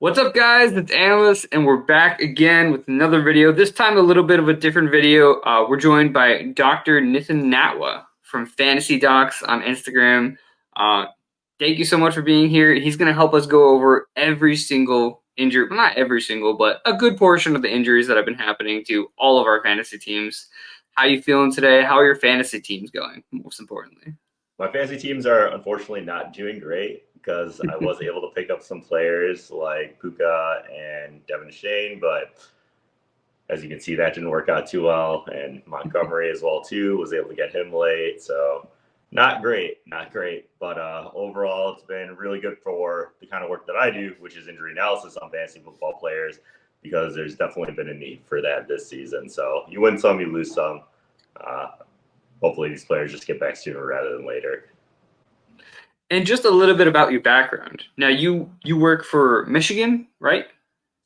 What's up, guys? It's Analyst, and we're back again with another video. This time, a little bit of a different video. We're joined by Dr. Nithan Natwa from Fantasy Docs on Instagram. Thank you so much for being here. He's going to help us go over every single injury, well, not every single, but a good portion of the injuries that have been happening to all of our fantasy teams. How are you feeling today? How are your fantasy teams going, most importantly? My fantasy teams are unfortunately not doing great because I was able to pick up some players like Puka and Devin Achane, but as you can see, that didn't work out too well. And Montgomery as well too, was able to get him late, so not great. But overall, it's been really good for the kind of work that I do, which is injury analysis on fantasy football players, because there's definitely been a need for that this season. So you win some, you lose some. Hopefully these players just get back sooner rather than later. And just a little bit about your background. Now, you work for Michigan, right?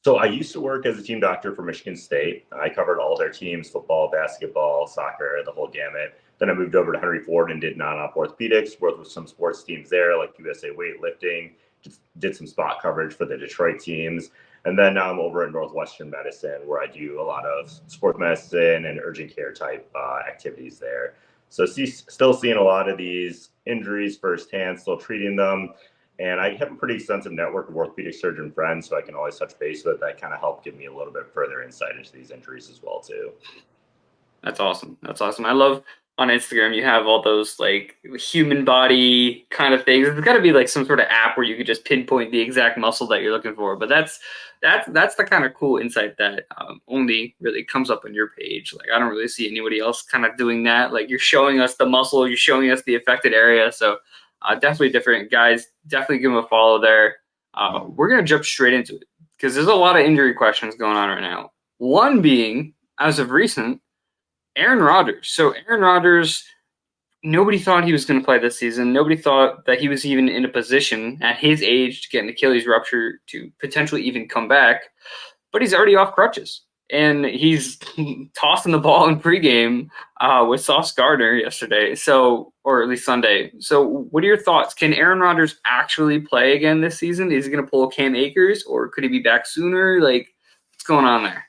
So I used to work as a team doctor for Michigan State. I covered all their teams, football, basketball, soccer, the whole gamut. Then I moved over to Henry Ford and did non-op orthopedics, worked with some sports teams there like USA weightlifting, just did some spot coverage for the Detroit teams. And then now I'm over at Northwestern Medicine, where I do a lot of sports medicine and urgent care type activities there. So still seeing a lot of these injuries firsthand, still treating them. And I have a pretty extensive network of orthopedic surgeon friends, so I can always touch base with that kind of help give me a little bit further insight into these injuries as well, too. That's awesome. That's awesome. I love on Instagram you have all those like human body kind of things. There's got to be like some sort of app where you could just pinpoint the exact muscle that you're looking for. But that's the kind of cool insight that only really comes up on your page. Like I don't really see anybody else kind of doing that. Like you're showing us the muscle, you're showing us the affected area. So definitely different, guys. Definitely give them a follow there. We're gonna jump straight into it because there's a lot of injury questions going on right now. One being, as of recent, Aaron Rodgers. So Aaron Rodgers, nobody thought he was going to play this season. Nobody thought that he was even in a position at his age to get an Achilles rupture to potentially even come back. But he's already off crutches. And he's tossing the ball in pregame with Sauce Gardner yesterday, or at least Sunday. So what are your thoughts? Can Aaron Rodgers actually play again this season? Is he going to pull Cam Akers, or could he be back sooner? Like, what's going on there?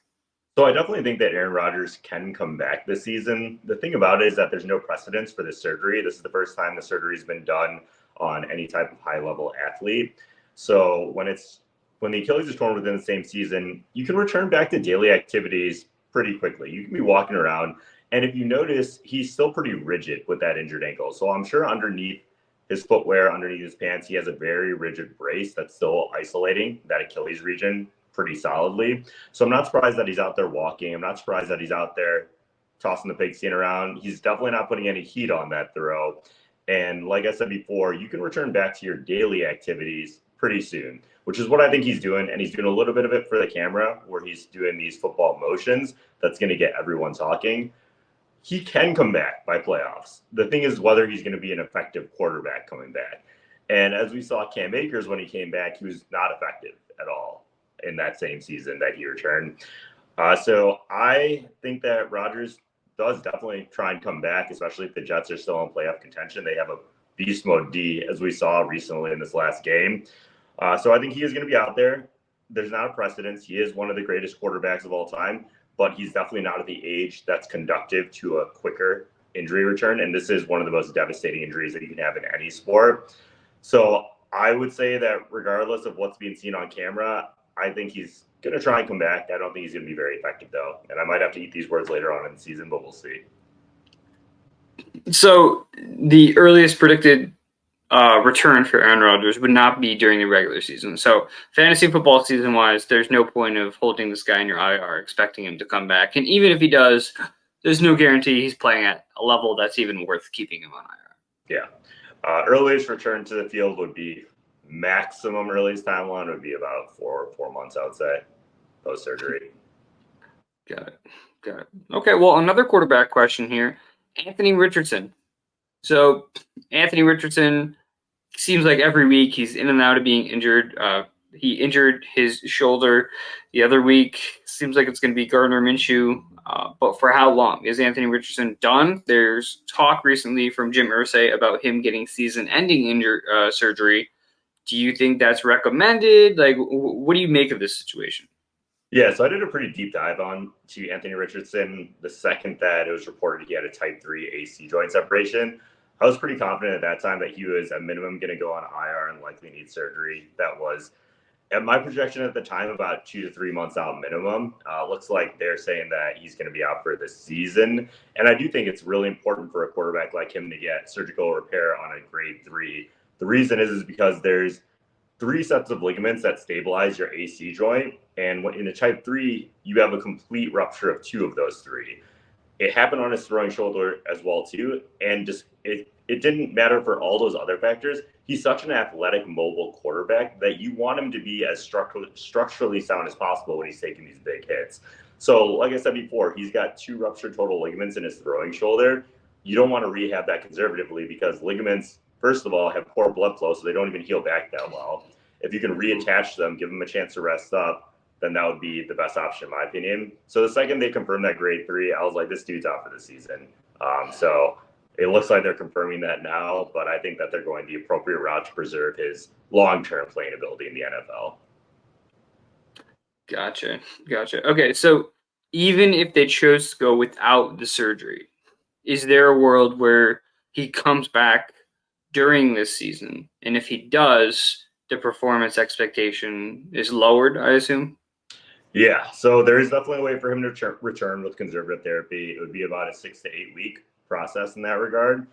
So I definitely think that Aaron Rodgers can come back this season. The thing about it is that there's no precedence for this surgery. This is the first time the surgery's been done on any type of high-level athlete. So when the Achilles is torn within the same season, you can return back to daily activities pretty quickly. You can be walking around, and if you notice, he's still pretty rigid with that injured ankle. So I'm sure underneath his footwear, underneath his pants, he has a very rigid brace that's still isolating that Achilles region pretty solidly. So I'm not surprised that he's out there walking. I'm not surprised that he's out there tossing the pigskin around. He's definitely not putting any heat on that throw. And like I said before, you can return back to your daily activities pretty soon, which is what I think he's doing. And he's doing a little bit of it for the camera where he's doing these football motions. That's going to get everyone talking. He can come back by playoffs. The thing is whether he's going to be an effective quarterback coming back. And as we saw Cam Akers when he came back, he was not effective at all in that same season that he returned. So I think that Rodgers does definitely try and come back, especially if the Jets are still in playoff contention. They have a beast mode D, as we saw recently in this last game. So I think he is going to be out there. There's not a precedence. He is one of the greatest quarterbacks of all time, but he's definitely not at the age that's conducive to a quicker injury return. And this is one of the most devastating injuries that you can have in any sport. So I would say that regardless of what's being seen on camera, I think he's going to try and come back. I don't think he's going to be very effective, though. And I might have to eat these words later on in the season, but we'll see. So the earliest predicted return for Aaron Rodgers would not be during the regular season. So fantasy football season-wise, there's no point of holding this guy in your IR, expecting him to come back. And even if he does, there's no guarantee he's playing at a level that's even worth keeping him on IR. Yeah. Earliest return to the field would be maximum release timeline would be about four months, I would say, post-surgery. Got it. Okay, well, another quarterback question here. Anthony Richardson. So Anthony Richardson seems like every week he's in and out of being injured. He injured his shoulder the other week. Seems like it's going to be Gardner Minshew. But for how long? Is Anthony Richardson done? There's talk recently from Jim Irsay about him getting season-ending surgery Do you think that's recommended? Like, what do you make of this situation? Yeah, so I did a pretty deep dive on to Anthony Richardson the second that it was reported he had a type 3 AC joint separation. I was pretty confident at that time that he was at minimum going to go on IR and likely need surgery. That was, at my projection at the time, about 2 to 3 months out minimum. Looks like they're saying that he's going to be out for the season. And I do think it's really important for a quarterback like him to get surgical repair on a grade 3. The reason is because there's 3 sets of ligaments that stabilize your AC joint. And in a type 3, you have a complete rupture of 2 of those 3. It happened on his throwing shoulder as well, too. And just it didn't matter for all those other factors. He's such an athletic, mobile quarterback that you want him to be as structurally sound as possible when he's taking these big hits. So, like I said before, he's got 2 ruptured total ligaments in his throwing shoulder. You don't want to rehab that conservatively because ligaments, first of all, have poor blood flow, so they don't even heal back that well. If you can reattach them, give them a chance to rest up, then that would be the best option, in my opinion. So the second they confirmed that grade 3, I was like, this dude's out for the season. So it looks like they're confirming that now, but I think that they're going the appropriate route to preserve his long-term playing ability in the NFL. Gotcha. Okay, so even if they chose to go without the surgery, is there a world where he comes back during this season? And if he does, the performance expectation is lowered, I assume? Yeah, so there is definitely a way for him to return with conservative therapy. It would be about a 6 to 8 week process in that regard.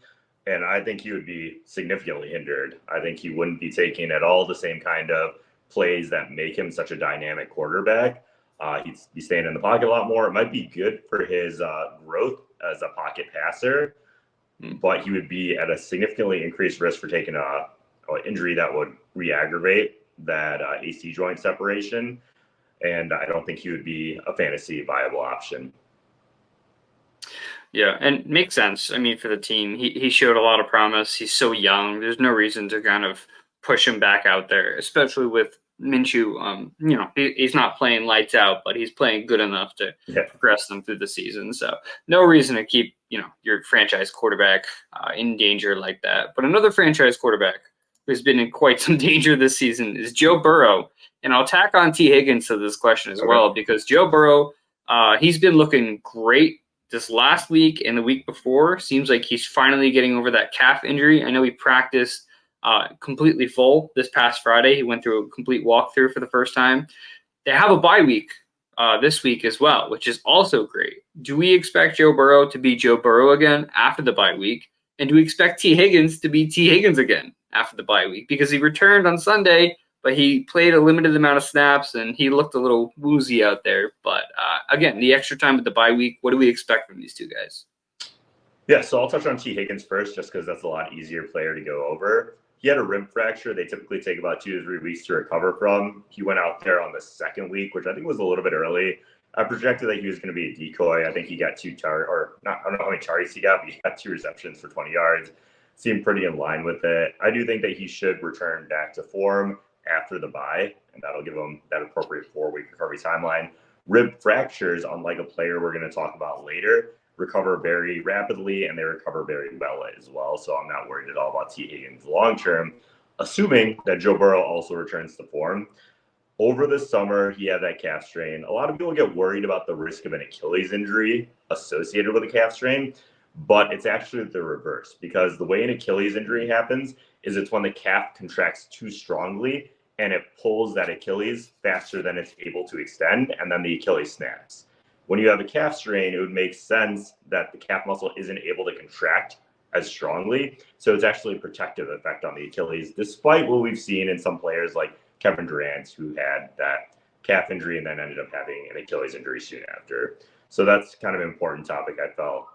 And I think he would be significantly hindered. I think he wouldn't be taking at all the same kind of plays that make him such a dynamic quarterback. He'd be staying in the pocket a lot more. It might be good for his growth as a pocket passer, but he would be at a significantly increased risk for taking an injury that would re-aggravate that AC joint separation. And I don't think he would be a fantasy viable option. Yeah, and makes sense. I mean, for the team, he showed a lot of promise. He's so young. There's no reason to kind of push him back out there, especially with Minshew. He's not playing lights out, but he's playing good enough to progress them through the season. So no reason to keep your franchise quarterback in danger like that. But another franchise quarterback who's been in quite some danger this season is Joe Burrow. And I'll tack on T. Higgins to this question as well, because Joe Burrow, he's been looking great this last week and the week before. Seems like he's finally getting over that calf injury. I know he practiced completely full this past Friday. He went through a complete walkthrough for the first time. They have a bye week this week as well, which is also great. Do we expect Joe Burrow to be Joe Burrow again after the bye week? And do we expect T. Higgins to be T. Higgins again after the bye week? Because he returned on Sunday, but he played a limited amount of snaps and he looked a little woozy out there. But again, the extra time with the bye week, what do we expect from these two guys? Yeah, so I'll touch on T. Higgins first, just because that's a lot easier player to go over. He had a rib fracture. They typically take about 2 to 3 weeks to recover from. He went out there on the second week, which I think was a little bit early. I projected that he was going to be a decoy. I think he got 2 targets, or not, I don't know how many targets he got, but he got 2 receptions for 20 yards. Seemed pretty in line with it. I do think that he should return back to form after the bye, and that'll give him that appropriate 4-week recovery timeline. Rib fractures, unlike a player we're going to talk about later, recover very rapidly and they recover very well as well. So I'm not worried at all about T. Higgins long term, assuming that Joe Burrow also returns to form. Over the summer, he had that calf strain. A lot of people get worried about the risk of an Achilles injury associated with a calf strain, but it's actually the reverse, because the way an Achilles injury happens is it's when the calf contracts too strongly and it pulls that Achilles faster than it's able to extend, and then the Achilles snaps. When you have a calf strain, it would make sense that the calf muscle isn't able to contract as strongly. So it's actually a protective effect on the Achilles, despite what we've seen in some players like Kevin Durant, who had that calf injury and then ended up having an Achilles injury soon after. So that's kind of an important topic I felt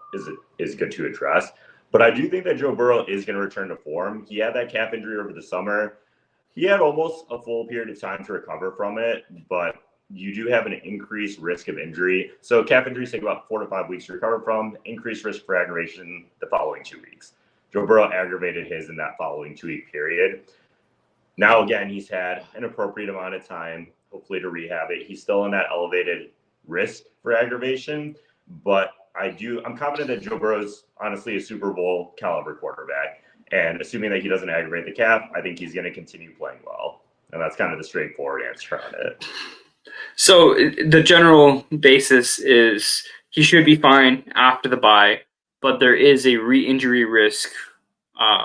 is good to address. But I do think that Joe Burrow is going to return to form. He had that calf injury over the summer. He had almost a full period of time to recover from it, but you do have an increased risk of injury. So calf injuries take about 4 to 5 weeks to recover from, increased risk for aggravation the following 2 weeks. Joe Burrow aggravated his in that following 2-week period. Now, again, he's had an appropriate amount of time, hopefully, to rehab it. He's still in that elevated risk for aggravation, but I'm confident that Joe Burrow's honestly a Super Bowl caliber quarterback. And assuming that he doesn't aggravate the calf, I think he's going to continue playing well. And that's kind of the straightforward answer on it. So the general basis is he should be fine after the bye, but there is a re-injury risk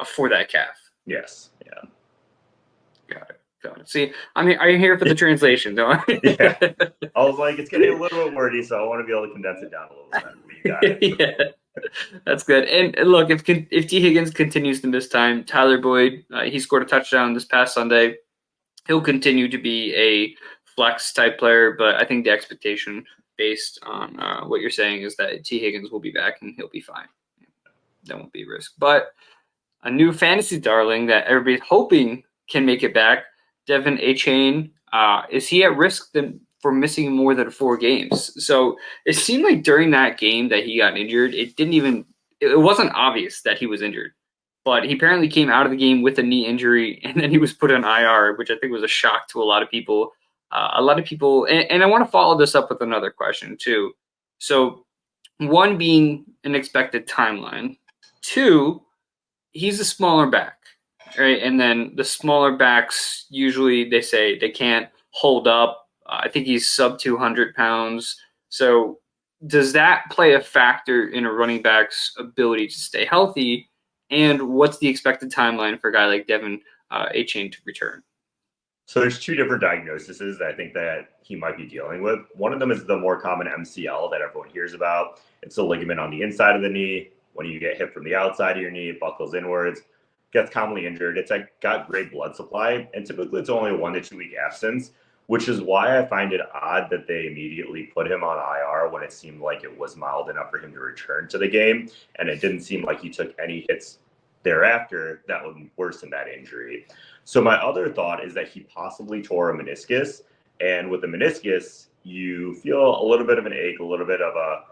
for that calf. Yes. Yeah. Got it. See, I'm here for the translation, don't I? Yeah. I was like, it's getting a little bit wordy, so I want to be able to condense it down a little bit. You got it. Yeah, that's good. And look, if T. Higgins continues to miss time, Tyler Boyd, he scored a touchdown this past Sunday. He'll continue to be a flex type player, but I think the expectation based on what you're saying is that T. Higgins will be back and he'll be fine. That won't be a risk. But a new fantasy darling that everybody's hoping can make it back, Devin Achane, is he at risk for missing more than 4 games? So it seemed like during that game that he got injured, it wasn't obvious that he was injured. But he apparently came out of the game with a knee injury, and then he was put on IR, which I think was a shock to a lot of people. And I want to follow this up with another question, too. So, 1 being an expected timeline. 2, he's a smaller back, right? And then the smaller backs, usually they say they can't hold up. I think he's sub 200 pounds. So, does that play a factor in a running back's ability to stay healthy? And what's the expected timeline for a guy like Devin Achane to return? So there's 2 different diagnoses that I think that he might be dealing with. One of them is the more common MCL that everyone hears about. It's a ligament on the inside of the knee. When you get hit from the outside of your knee, it buckles inwards, gets commonly injured. It's got great blood supply, and typically it's only a 1 to 2 week absence, which is why I find it odd that they immediately put him on IR when it seemed like it was mild enough for him to return to the game, and it didn't seem like he took any hits thereafter that would worsen that injury. So my other thought is that he possibly tore a meniscus, and with the meniscus, you feel a little bit of an ache, a little bit of a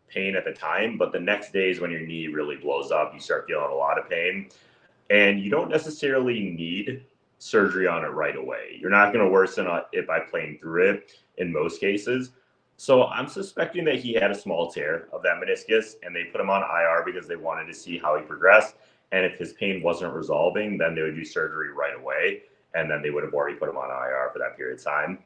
pain at the time, but the next days when your knee really blows up, you start feeling a lot of pain, and you don't necessarily need surgery on it right away. You're not going to worsen it by playing through it in most cases. So I'm suspecting that he had a small tear of that meniscus, and they put him on IR because they wanted to see how he progressed. And if his pain wasn't resolving, then they would do surgery right away, and then they would have already put him on IR for that period of time.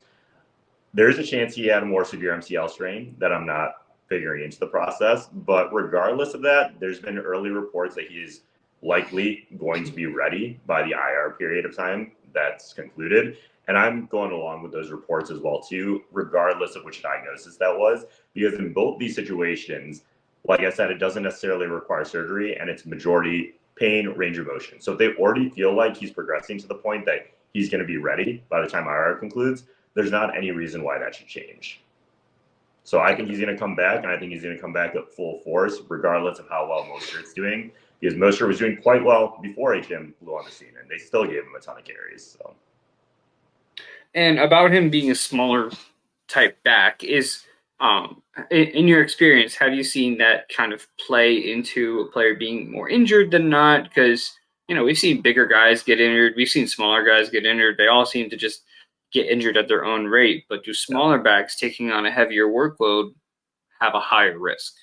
There's a chance he had a more severe MCL strain that I'm not figuring into the process. But regardless of that, there's been early reports that he is likely going to be ready by the IR period of time that's concluded. And I'm going along with those reports as well, too, regardless of which diagnosis that was, because in both these situations, like I said, it doesn't necessarily require surgery, and it's majority pain, range of motion. So if they already feel like he's progressing to the point that he's going to be ready by the time IR concludes, there's not any reason why that should change. So I think he's going to come back, and I think he's going to come back at full force, regardless of how well Mostert's doing, because Mostert was doing quite well before HM blew on the scene, and they still gave him a ton of carries. So. And about him being a smaller type back is, in your experience, have you seen that kind of play into a player being more injured than not? Because, we've seen bigger guys get injured. We've seen smaller guys get injured. They all seem to just get injured at their own rate. But do smaller backs taking on a heavier workload have a higher risk?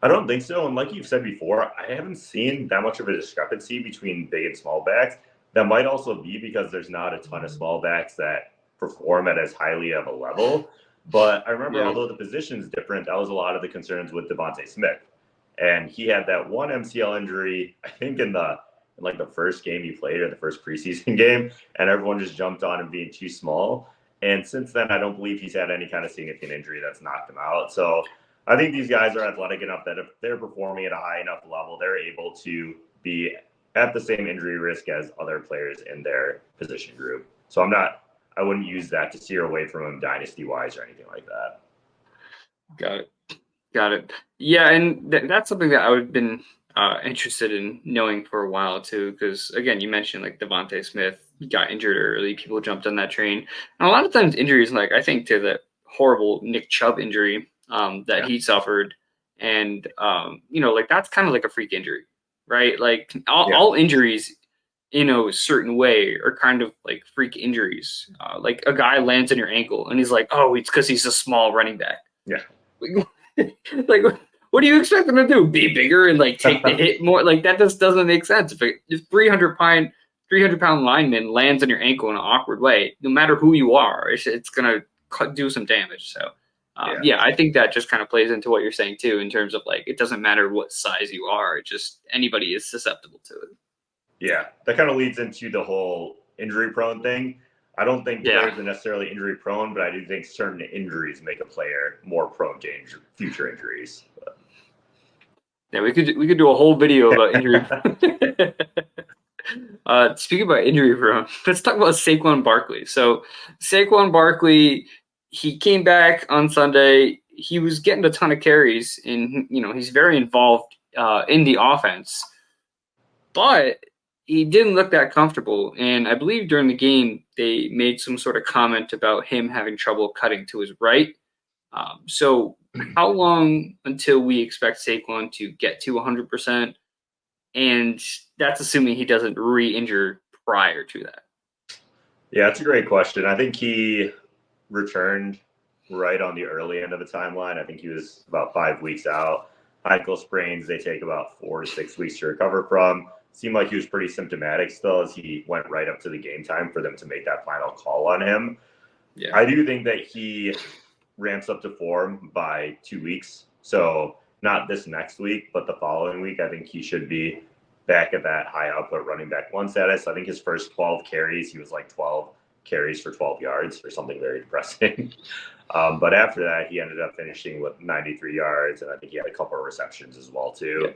I don't think so. And like you've said before, I haven't seen that much of a discrepancy between big and small backs. That might also be because there's not a ton of small backs that perform at as highly of a level. But I remember, although the position's different, that was a lot of the concerns with Devontae Smith. And he had that one MCL injury, I think in the first game he played, or the first preseason game, and everyone just jumped on him being too small. And since then, I don't believe he's had any kind of significant injury that's knocked him out. So I think these guys are athletic enough that if they're performing at a high enough level, they're able to be at the same injury risk as other players in their position group. So I wouldn't use that to steer away from him dynasty-wise or anything like that. Got it. Yeah, and that's something that I would have been interested in knowing for a while, too, because, again, you mentioned, Devontae Smith got injured early. People jumped on that train. And a lot of times injuries, I think to the horrible Nick Chubb injury that he suffered, and, that's kind of like a freak injury, right? All injuries in a certain way are kind of like freak injuries. Like a guy lands on your ankle and he's like, oh, it's because he's a small running back. Yeah. What do you expect them to do? Be bigger and like take the hit more? Like that just doesn't make sense. If 300-pound lineman lands on your ankle in an awkward way, no matter who you are, it's gonna do some damage. So. Yeah, I think that just kind of plays into what you're saying too, in terms of like it doesn't matter what size you are; it just anybody is susceptible to it. Yeah, that kind of leads into the whole injury prone thing. I don't think players are necessarily injury prone, but I do think certain injuries make a player more prone to future injuries. Yeah, we could do a whole video about injury. Speaking about injury prone, let's talk about Saquon Barkley. So Saquon Barkley, he came back on Sunday. He was getting a ton of carries, and he's very involved in the offense, but he didn't look that comfortable. And I believe during the game they made some sort of comment about him having trouble cutting to his right. So how long until we expect Saquon to get to 100%? And that's assuming he doesn't re-injure prior to that. Yeah, that's a great question. I think he returned right on the early end of the timeline. I think he was about 5 weeks out. Ankle sprains, they take about 4 to 6 weeks to recover from. Seemed like he was pretty symptomatic still as he went right up to the game time for them to make that final call on him. Yeah. I do think that he ramps up to form by 2 weeks. So not this next week, but the following week, I think he should be back at that high output running back one status. I think his first 12 carries, he was like 12 carries for 12 yards or something very depressing. But after that, he ended up finishing with 93 yards, and I think he had a couple of receptions as well, too. Yeah.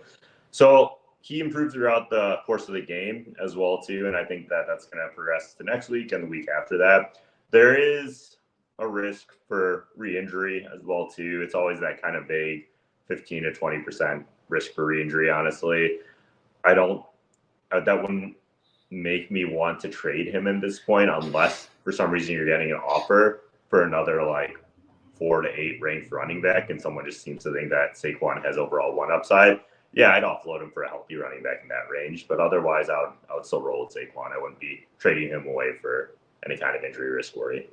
So he improved throughout the course of the game as well, too, and I think that that's going to progress to next week and the week after that. There is a risk for re-injury as well, too. It's always that kind of vague 15 to 20% risk for re-injury, honestly. That wouldn't make me want to trade him at this point unless for some reason you're getting an offer for another like 4 to 8 ranked running back and someone just seems to think that Saquon has overall one upside. Yeah, I'd offload him for a healthy running back in that range, but otherwise I would still roll with Saquon. I wouldn't be trading him away for any kind of injury risk worry.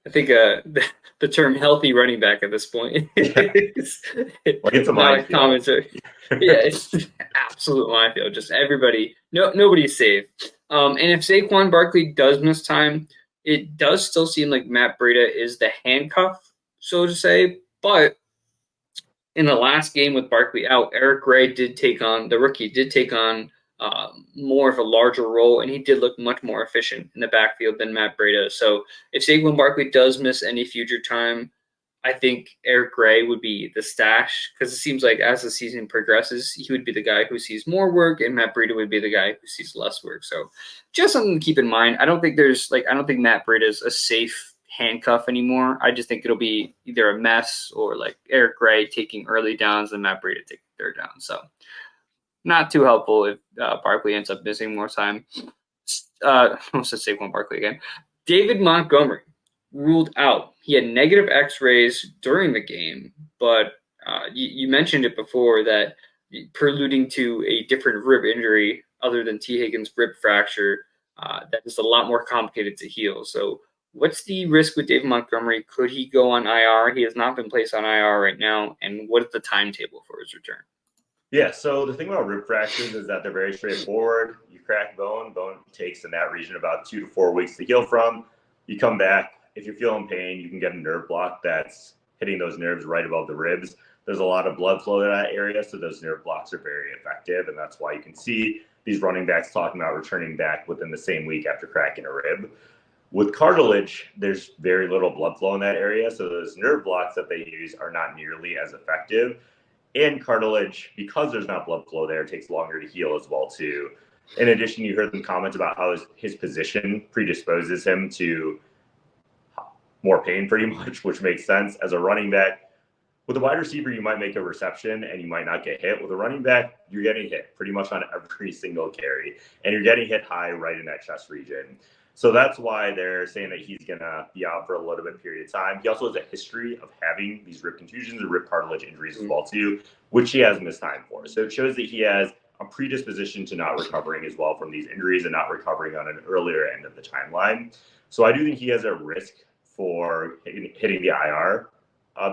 I think the term "healthy running back" at this point is it's a minefield. Yeah, it's absolute minefield. Just everybody, nobody's safe. And if Saquon Barkley does miss time, it does still seem like Matt Breida is the handcuff, so to say. But in the last game with Barkley out, Eric Gray the rookie did take on more of a larger role, and he did look much more efficient in the backfield than Matt Breida. So if Saquon Barkley does miss any future time, I think Eric Gray would be the stash because it seems like as the season progresses, he would be the guy who sees more work, and Matt Breida would be the guy who sees less work. So just something to keep in mind. I don't think Matt Breida is a safe handcuff anymore. I just think it'll be either a mess or like Eric Gray taking early downs and Matt Breida taking third down. So not too helpful if Barkley ends up missing more time. I almost said Saquon Barkley again. David Montgomery ruled out. He had negative X-rays during the game, but you mentioned it before that preluding to a different rib injury other than T. Higgins' rib fracture that is a lot more complicated to heal. So what's the risk with David Montgomery? Could he go on IR? He has not been placed on IR right now. And what is the timetable for his return? Yeah, so the thing about rib fractures is that they're very straightforward. You crack bone takes in that region about 2 to 4 weeks to heal from. You come back. If you're feeling pain, you can get a nerve block that's hitting those nerves right above the ribs. There's a lot of blood flow in that area, so those nerve blocks are very effective, and that's why you can see these running backs talking about returning back within the same week after cracking a rib. With cartilage, there's very little blood flow in that area, so those nerve blocks that they use are not nearly as effective. And cartilage, because there's not blood flow there, it takes longer to heal as well, too. In addition, you heard them comment about how his position predisposes him to more pain pretty much, which makes sense. As a running back, with a wide receiver, you might make a reception and you might not get hit. With a running back, you're getting hit pretty much on every single carry, and you're getting hit high right in that chest region. So that's why they're saying that he's going to be out for a little bit period of time. He also has a history of having these rib contusions and rib cartilage injuries as well, too, which he has missed time for. So it shows that he has a predisposition to not recovering as well from these injuries and not recovering on an earlier end of the timeline. So I do think he has a risk for hitting the IR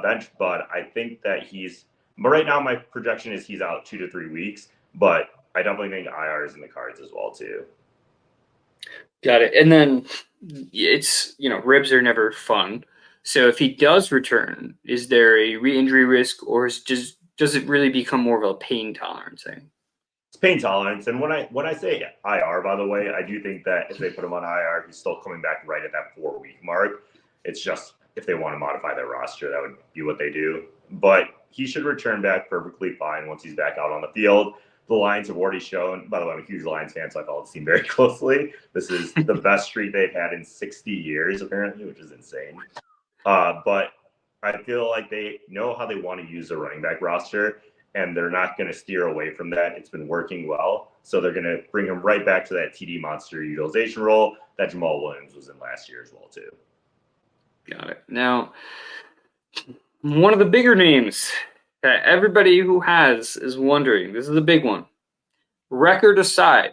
bench, but I think that he's But right now, my projection is he's out 2 to 3 weeks. But I definitely think IR is in the cards as well too. Got it. And then it's, ribs are never fun. So if he does return, is there a re-injury risk, or does it really become more of a pain tolerance thing? It's pain tolerance, and when I say IR, by the way, I do think that if they put him on IR, he's still coming back right at that 4 week mark. It's just if they want to modify their roster, that would be what they do. But he should return back perfectly fine once he's back out on the field. The Lions have already shown. By the way, I'm a huge Lions fan, so I follow the team very closely. This is the best streak they've had in 60 years, apparently, which is insane. But I feel like they know how they want to use the running back roster, and they're not going to steer away from that. It's been working well. So they're going to bring him right back to that TD monster utilization role that Jamal Williams was in last year as well, too. Got it. Now, one of the bigger names that everybody who has is wondering, this is a big one. Record aside,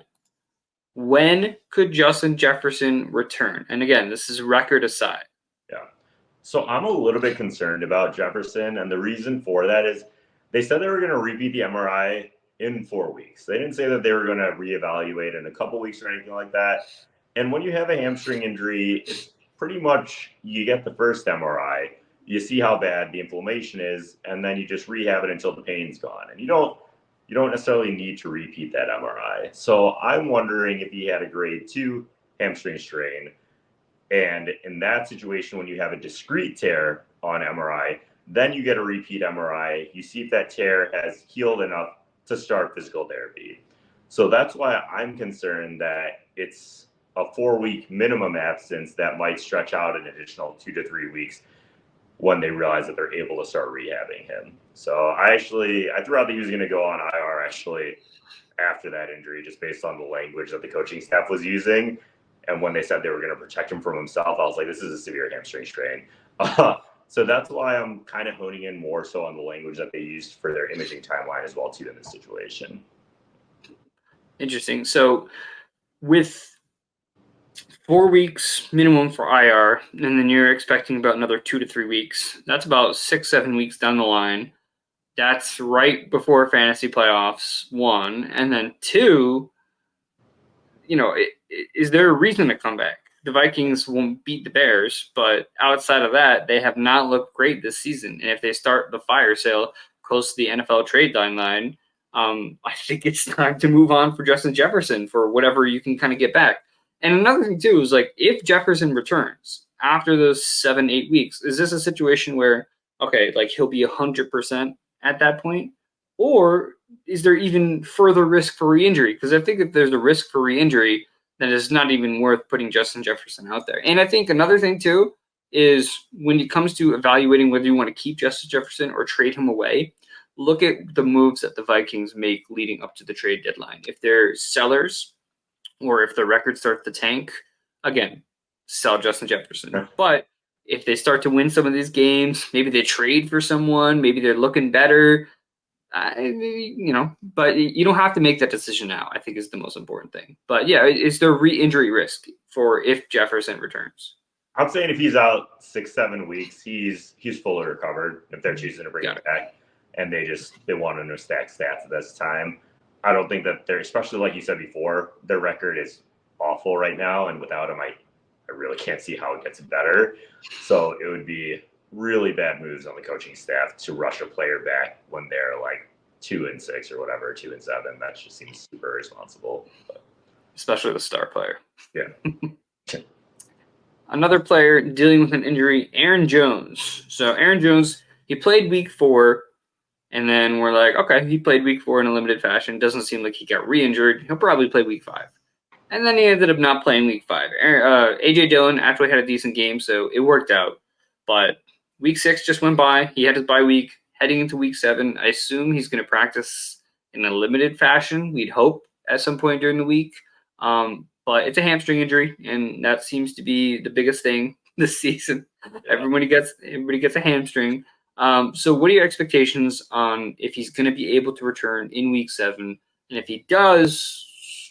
when could Justin Jefferson return? And again, this is record aside. Yeah. So I'm a little bit concerned about Jefferson. And the reason for that is they said they were going to repeat the MRI in 4 weeks. They didn't say that they were going to reevaluate in a couple weeks or anything like that. And when you have a hamstring injury, it's pretty much you get the first MRI, you see how bad the inflammation is, and then you just rehab it until the pain's gone. And you don't necessarily need to repeat that MRI. So I'm wondering if he had a grade 2 hamstring strain. And in that situation, when you have a discrete tear on MRI, then you get a repeat MRI. You see if that tear has healed enough to start physical therapy. So that's why I'm concerned that it's a 4 week minimum absence that might stretch out an additional 2 to 3 weeks when they realize that they're able to start rehabbing him. So I threw out that he was going to go on IR actually after that injury, just based on the language that the coaching staff was using. And when they said they were going to protect him from himself, I was like, this is a severe hamstring strain. So that's why I'm kind of honing in more so on the language that they used for their imaging timeline as well too in this situation. Interesting. So with 4 weeks minimum for IR, and then you're expecting about another 2 to 3 weeks. That's about 6-7 weeks down the line. That's right before fantasy playoffs, 1. And then 2, is there a reason to come back? The Vikings won't beat the Bears, but outside of that, they have not looked great this season. And if they start the fire sale close to the NFL trade deadline, I think it's time to move on for Justin Jefferson for whatever you can kind of get back. And another thing, too, is like if Jefferson returns after those 7-8 weeks, is this a situation where, okay, like he'll be 100% at that point? Or is there even further risk for re-injury? Because I think if there's a risk for re-injury, then it's not even worth putting Justin Jefferson out there. And I think another thing, too, is when it comes to evaluating whether you want to keep Justin Jefferson or trade him away, look at the moves that the Vikings make leading up to the trade deadline. If they're sellers or if the record starts to tank, again, sell Justin Jefferson. Yeah. But if they start to win some of these games, maybe they trade for someone, maybe they're looking better, but you don't have to make that decision now, I think is the most important thing. But yeah, is there re-injury risk for if Jefferson returns? I'm saying if he's out 6-7 weeks, he's fully recovered if they're choosing to bring him back. And they want him to stack stats at this time. I don't think that they're, especially like you said before, their record is awful right now. And without him, I really can't see how it gets better. So it would be really bad moves on the coaching staff to rush a player back when they're like 2-6 or whatever, 2-7. That just seems super irresponsible. But, especially the star player. Yeah. Another player dealing with an injury, Aaron Jones. So Aaron Jones, he played week 4. And then we're like, okay, he played week 4 in a limited fashion. Doesn't seem like he got re-injured. He'll probably play week 5. And then he ended up not playing week 5. A.J. Dillon actually had a decent game, so it worked out. But week 6 just went by. He had his bye week. Heading into week 7, I assume he's going to practice in a limited fashion. We'd hope at some point during the week. But it's a hamstring injury, and that seems to be the biggest thing this season. Yeah. Everybody gets a hamstring. So what are your expectations on if he's going to be able to return in week 7? And if he does,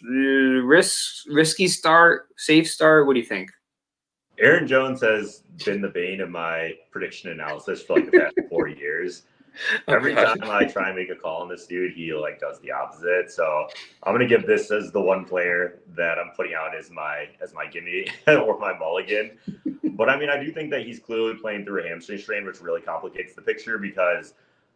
risky start, safe start, what do you think? Aaron Jones has been the bane of my prediction analysis for like the past 4 years. Oh Every time god. I try and make a call on this dude, he like does the opposite. So I'm gonna give this as the one player that I'm putting out as my gimme or my mulligan. But I mean, I do think that he's clearly playing through a hamstring strain, which really complicates the picture because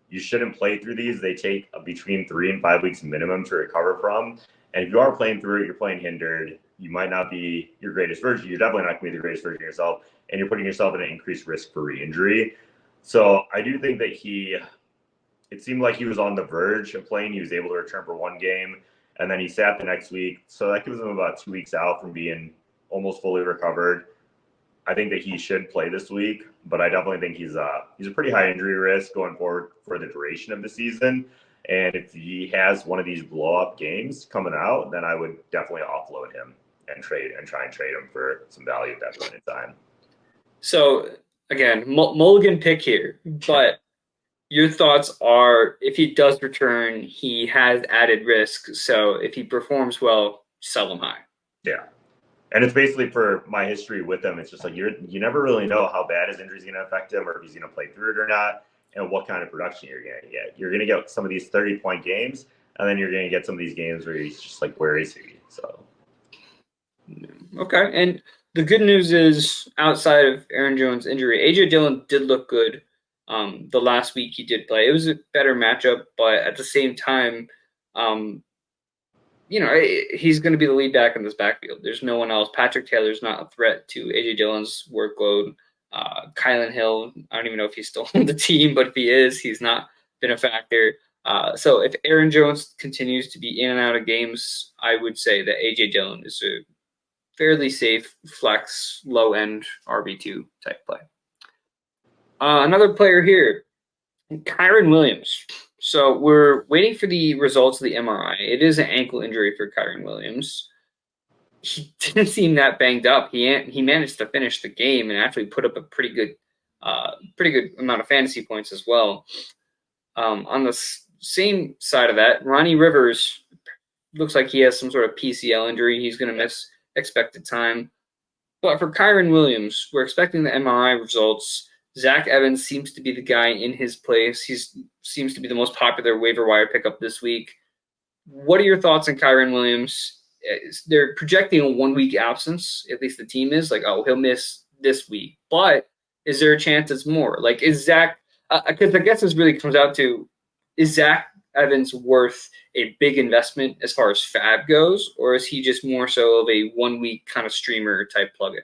you shouldn't play through these. They take between 3 and 5 weeks minimum to recover from. And if you are playing through it, you're playing hindered. You might not be your greatest version. You're definitely not going to be the greatest version of yourself, and you're putting yourself in an increased risk for re-injury. So I do think that it seemed like he was on the verge of playing. He was able to return for one game, and then he sat the next week. So that gives him about 2 weeks out from being almost fully recovered. I think that he should play this week, but I definitely think he's a pretty high injury risk going forward for the duration of the season. And if he has one of these blow up games coming out, then I would definitely offload him and try and trade him for some value at that point in time. So again, mulligan pick here, but your thoughts are if he does return, he has added risk. So if he performs well, sell him high. Yeah. And it's basically for my history with him. It's just like you never really know how bad his injury is going to affect him or if he's going to play through it or not and what kind of production you're going to get. You're going to get some of these 30-point games, and then you're going to get some of these games where he's just like, where is he? So. Okay. And the good news is outside of Aaron Jones' injury, A.J. Dillon did look good the last week he did play. It was a better matchup, but at the same time, he's going to be the lead back in this backfield. There's no one else. Patrick Taylor's not a threat to A.J. Dillon's workload. Kylan Hill, I don't even know if he's still on the team, but if he is, he's not been a factor. So if Aaron Jones continues to be in and out of games, I would say that A.J. Dillon is a fairly safe flex, low-end RB2 type play. Another player here, Kyren Williams. So we're waiting for the results of the MRI. It is an ankle injury for Kyren Williams. He didn't seem that banged up. He managed to finish the game and actually put up a pretty good amount of fantasy points as well. On the same side of that, Ronnie Rivers looks like he has some sort of PCL injury. He's going to miss expected time. But for Kyren Williams, we're expecting the MRI results. Zach Evans seems to be the guy in his place. He seems to be the most popular waiver wire pickup this week. What are your thoughts on Kyren Williams? They're projecting a 1 week absence. At least the team is like, oh, he'll miss this week. But is there a chance it's more? Like, is Zach? Because I guess this really comes out to, is Zach Evans worth a big investment as far as fab goes, or is he just more so of a 1 week kind of streamer type plugin?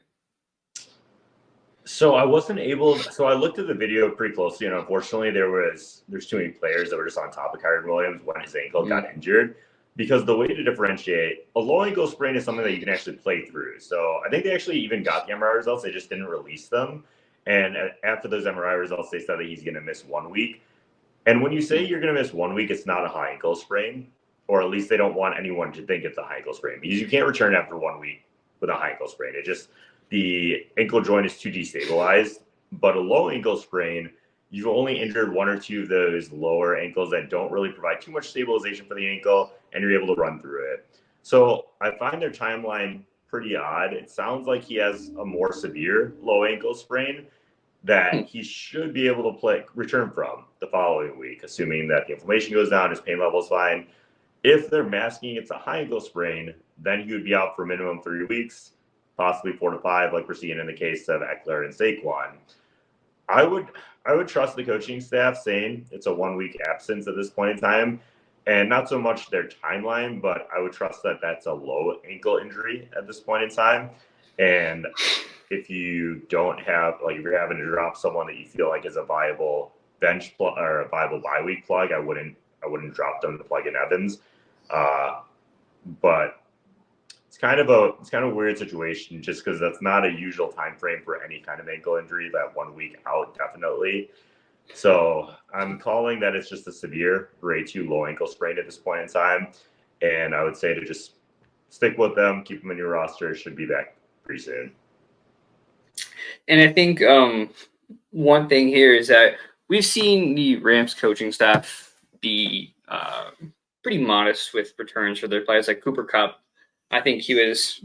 So I wasn't able. So I looked at the video pretty closely, and unfortunately, there's too many players that were just on top of Kyren Williams when his ankle got injured. Because the way to differentiate a low ankle sprain is something that you can actually play through. So I think they actually even got the MRI results; they just didn't release them. And after those MRI results, they said that he's going to miss 1 week. And when you say you're going to miss 1 week, it's not a high ankle sprain, or at least they don't want anyone to think it's a high ankle sprain because you can't return after 1 week with a high ankle sprain. The ankle joint is too destabilized. But a low ankle sprain, you've only injured one or two of those lower ankles that don't really provide too much stabilization for the ankle, and you're able to run through it. So I find their timeline pretty odd. It sounds like he has a more severe low ankle sprain that he should be able to return from the following week, assuming that the inflammation goes down, his pain level is fine. If they're masking it's a high ankle sprain, then he would be out for minimum 3 weeks, possibly 4 to 5, like we're seeing in the case of Eckler and Saquon. I would trust the coaching staff saying it's a 1 week absence at this point in time, and not so much their timeline, but I would trust that that's a low ankle injury at this point in time. And if you don't have, like, if you're having to drop someone that you feel like is a viable bench or a viable bye week plug, I wouldn't drop them to plug in Evans. But it's kind of a weird situation just because that's not a usual time frame for any kind of ankle injury. That 1 week out, definitely. So I'm calling that it's just a severe grade 2 low ankle sprain at this point in time, and I would say to just stick with them, keep them in your roster. Should be back pretty soon. And I think one thing here is that we've seen the Rams coaching staff be pretty modest with returns for their players, like Cooper Kupp. I think he was,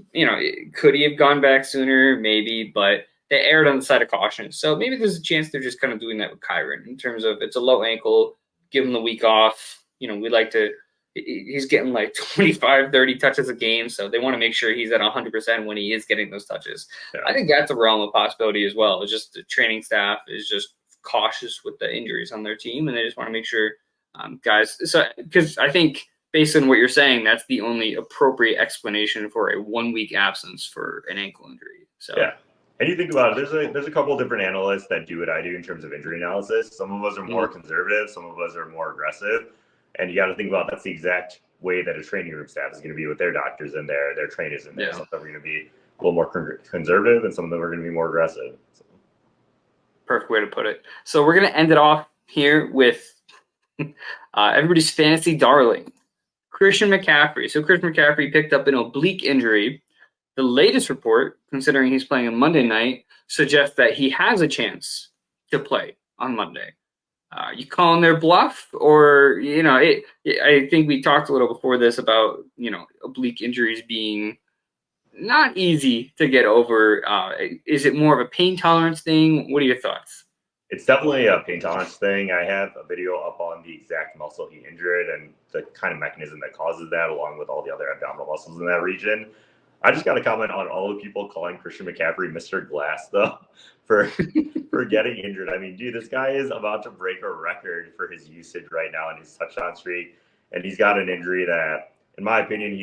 could he have gone back sooner? Maybe, but they erred on the side of caution. So maybe there's a chance they're just kind of doing that with Kyren in terms of it's a low ankle, give him the week off. We like to – he's getting like 25, 30 touches a game, so they want to make sure he's at 100% when he is getting those touches. Yeah. I think that's a realm of possibility as well. It's just the training staff is just cautious with the injuries on their team, and they just want to make sure guys – so because I think – based on what you're saying, that's the only appropriate explanation for a 1 week absence for an ankle injury. So yeah, and you think about it, there's a couple different analysts that do what I do in terms of injury analysis. Some of us are more conservative, some of us are more aggressive, and you got to think about that's the exact way that a training room staff is going to be with their doctors in there, their trainers in there. Yeah. Some of them are going to be a little more conservative, and some of them are going to be more aggressive. So. Perfect way to put it. So we're going to end it off here with everybody's fantasy darling, Christian McCaffrey. So Christian McCaffrey picked up an oblique injury. The latest report, considering he's playing on Monday night, suggests that he has a chance to play on Monday. You calling their bluff? Or, I think we talked a little before this about, oblique injuries being not easy to get over. Is it more of a pain tolerance thing? What are your thoughts? It's definitely a pain tolerance thing. I have a video up on the exact muscle he injured and the kind of mechanism that causes that, along with all the other abdominal muscles in that region. I just got to comment on all the people calling Christian McCaffrey Mr. Glass, though, for getting injured. I mean, dude, this guy is about to break a record for his usage right now in his touchdown streak, and he's got an injury that, in my opinion,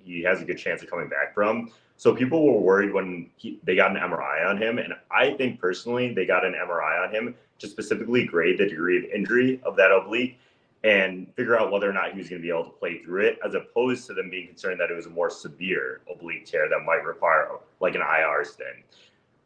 he has a good chance of coming back from. So people were worried when they got an MRI on him, and I think personally they got an MRI on him to specifically grade the degree of injury of that oblique and figure out whether or not he was going to be able to play through it, as opposed to them being concerned that it was a more severe oblique tear that might require like an IR stint.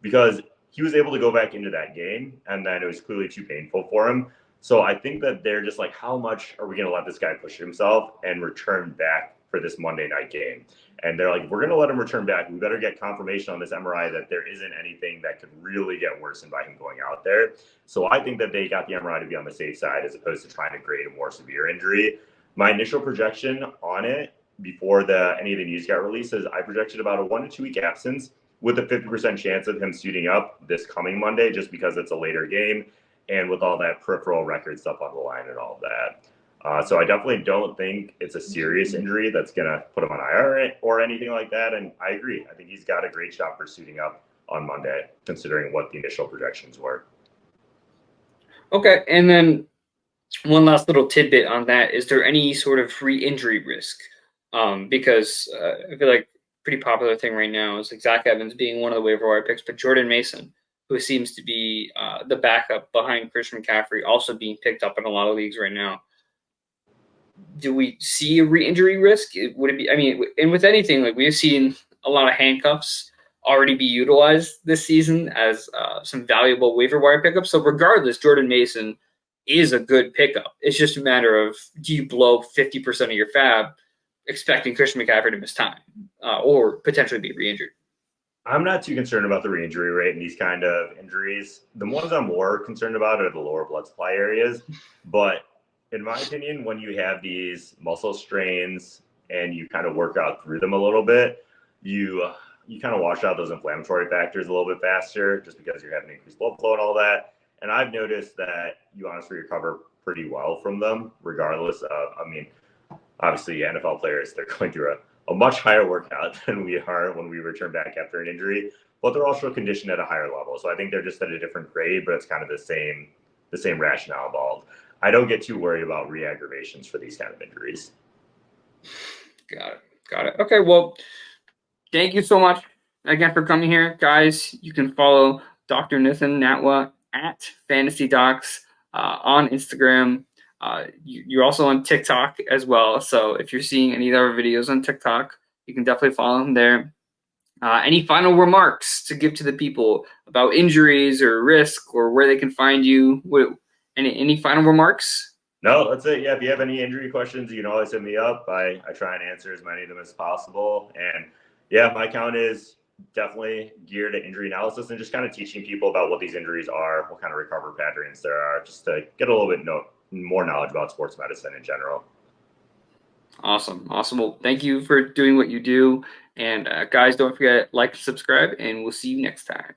Because he was able to go back into that game, and then it was clearly too painful for him. So I think that they're just like, how much are we going to let this guy push himself and return back for this Monday night game? And they're like, we're going to let him return back. We better get confirmation on this MRI that there isn't anything that could really get worsened by him going out there. So I think that they got the MRI to be on the safe side as opposed to trying to grade a more severe injury. My initial projection on it before any of the news got released is I projected about a 1 to 2 week absence with a 50% chance of him suiting up this coming Monday, just because it's a later game and with all that peripheral record stuff on the line and all of that. So I definitely don't think it's a serious injury that's going to put him on IR or anything like that. And I agree. I think he's got a great shot for suiting up on Monday, considering what the initial projections were. Okay. And then one last little tidbit on that. Is there any sort of re-injury risk? Because I feel like pretty popular thing right now is like Zach Evans being one of the waiver wire picks, but Jordan Mason, who seems to be the backup behind Christian McCaffrey, also being picked up in a lot of leagues right now. Do we see a re-injury risk? Would it be? I mean, and with anything, like we've seen a lot of handcuffs already be utilized this season as some valuable waiver wire pickups. So regardless, Jordan Mason is a good pickup. It's just a matter of, do you blow 50% of your fab expecting Christian McCaffrey to miss time or potentially be re-injured? I'm not too concerned about the re-injury rate in these kind of injuries. The ones I'm more concerned about are the lower blood supply areas. But in my opinion, when you have these muscle strains and you kind of work out through them a little bit, you kind of wash out those inflammatory factors a little bit faster, just because you're having increased blood flow and all that. And I've noticed that you honestly recover pretty well from them, regardless of, I mean, obviously NFL players, they're going through a much higher workout than we are when we return back after an injury, but they're also conditioned at a higher level. So I think they're just at a different grade, but it's kind of the same rationale involved. I don't get too worried about re-aggravations for these kind of injuries. Got it. Okay, well, thank you so much again for coming here. Guys, you can follow Dr. Nithan Natwa at Fantasy Docs on Instagram. You're also on TikTok as well. So if you're seeing any of our videos on TikTok, you can definitely follow him there. Any final remarks to give to the people about injuries or risk or where they can find you? Any final remarks? No, that's it. Yeah, if you have any injury questions, you can always hit me up. I try and answer as many of them as possible. And yeah, my account is definitely geared at injury analysis and just kind of teaching people about what these injuries are, what kind of recovery patterns there are, just to get a little bit more knowledge about sports medicine in general. Awesome. Well, thank you for doing what you do. And guys, don't forget, like and subscribe, and we'll see you next time.